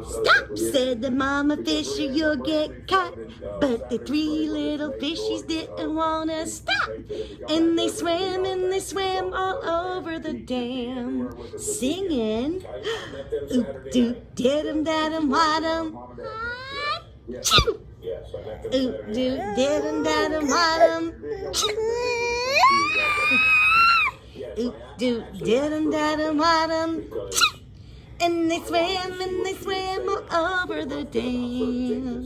Stop, said the mama fisher, you'll get caught. But the three little fishies didn't want to stop. And they swam all over the dam, singing, oop doop didum dadum wadum. Choo! Oop doop didum dadum wadum. Oop doop didum dadum wadum. And they swam all over the dam.